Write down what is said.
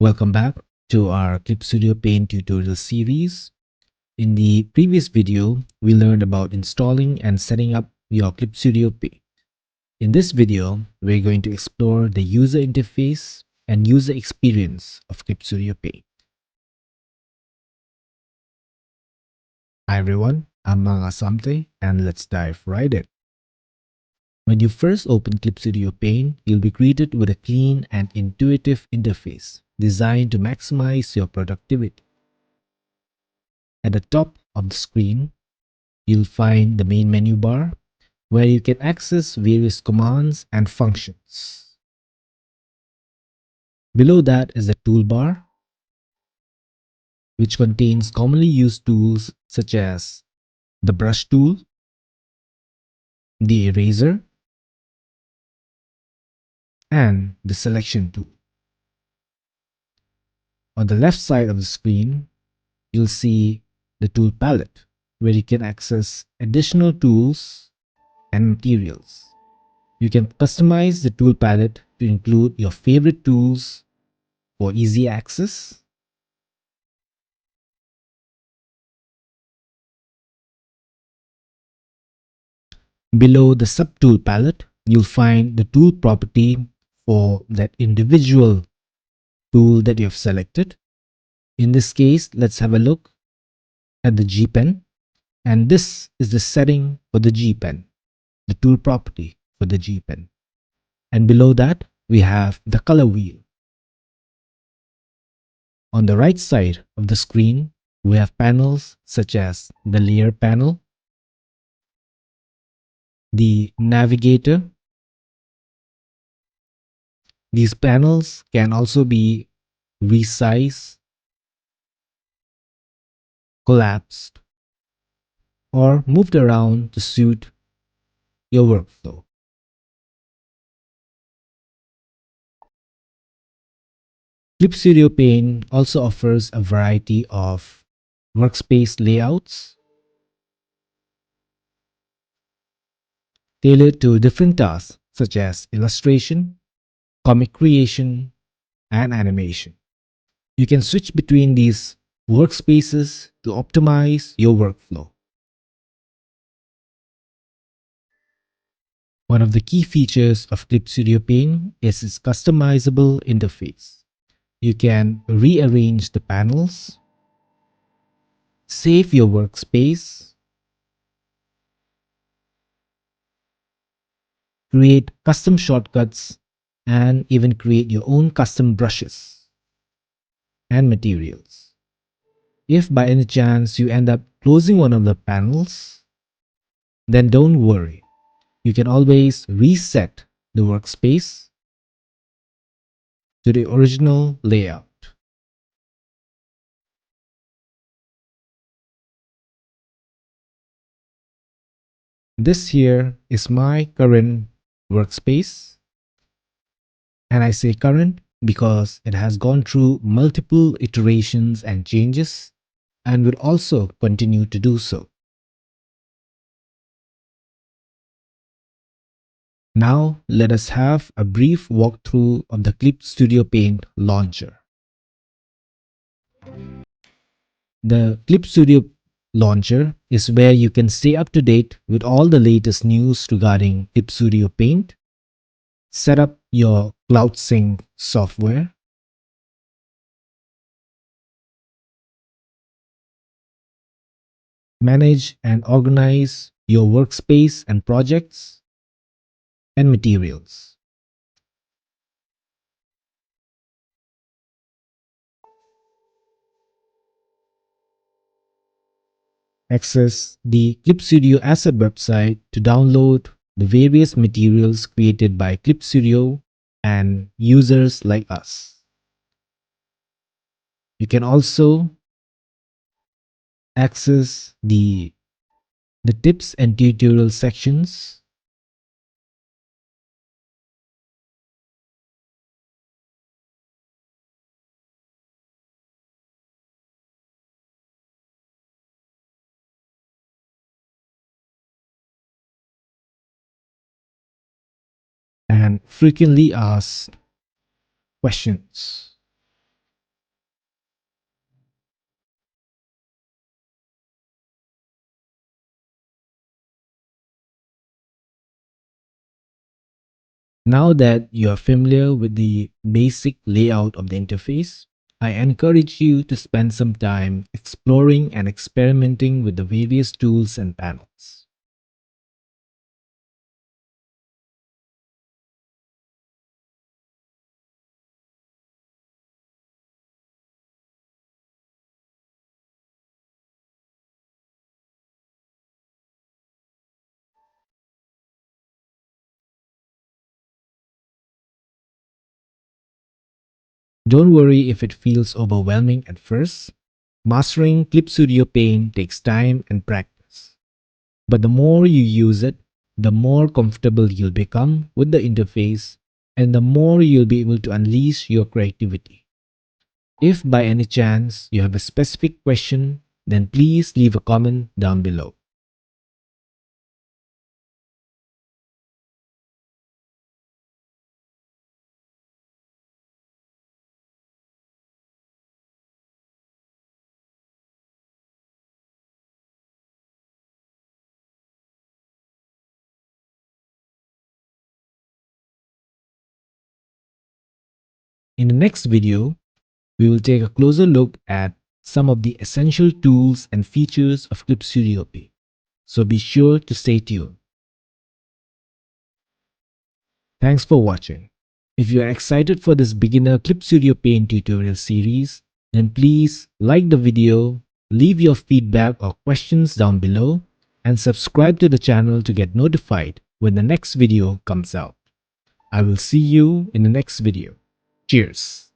Welcome back to our Clip Studio Paint tutorial series. In the previous video, we learned about installing and setting up your Clip Studio Paint. In this video, we're going to explore the user interface and user experience of Clip Studio Paint. Hi everyone, I'm Manga Samte and let's dive right in. When you first open Clip Studio Paint, you'll be greeted with a clean and intuitive interface designed to maximize your productivity. At the top of the screen, you'll find the main menu bar where you can access various commands and functions. Below that is the toolbar, which contains commonly used tools such as the brush tool, the eraser, and the selection tool. On the left side of the screen, you'll see the tool palette, where you can access additional tools and materials. You can customize the tool palette to include your favorite tools for easy access. Below the subtool palette, you'll find the tool property for that individual tool that you've selected. In this case, let's have a look at the G pen, and this is the setting for the G pen, the tool property for the G pen. And below that, we have the color wheel. On the right side of the screen, we have panels such as the layer panel, the navigator. These panels can also be resized, collapsed, or moved around to suit your workflow. Clip Studio Paint also offers a variety of workspace layouts tailored to different tasks such as illustration, comic creation, and animation. You can switch between these workspaces to optimize your workflow. One of the key features of Clip Studio Paint is its customizable interface. You can rearrange the panels, save your workspace, create custom shortcuts, and even create your own custom brushes and materials. If by any chance you end up closing one of the panels, then don't worry. You can always reset the workspace to the original layout. This here is my current workspace, and I say current because it has gone through multiple iterations and changes and will also continue to do so. Now let us have a brief walkthrough of the Clip Studio Paint launcher. The Clip Studio launcher is where you can stay up to date with all the latest news regarding Clip Studio Paint, set up your Cloud Sync software, manage and organize your workspace and projects and materials. Access the Clip Studio Asset website to download the various materials created by Clip Studio and users like us. You can also access the tips and tutorial sections and frequently asked questions. Now that you are familiar with the basic layout of the interface, I encourage you to spend some time exploring and experimenting with the various tools and panels. Don't worry if it feels overwhelming at first. Mastering Clip Studio Paint takes time and practice. But the more you use it, the more comfortable you'll become with the interface and the more you'll be able to unleash your creativity. If by any chance you have a specific question, then please leave a comment down below. In the next video, we will take a closer look at some of the essential tools and features of Clip Studio Paint. So be sure to stay tuned. Thanks for watching. If you are excited for this beginner Clip Studio Paint tutorial series, then please like the video, leave your feedback or questions down below, and subscribe to the channel to get notified when the next video comes out. I will see you in the next video. Cheers!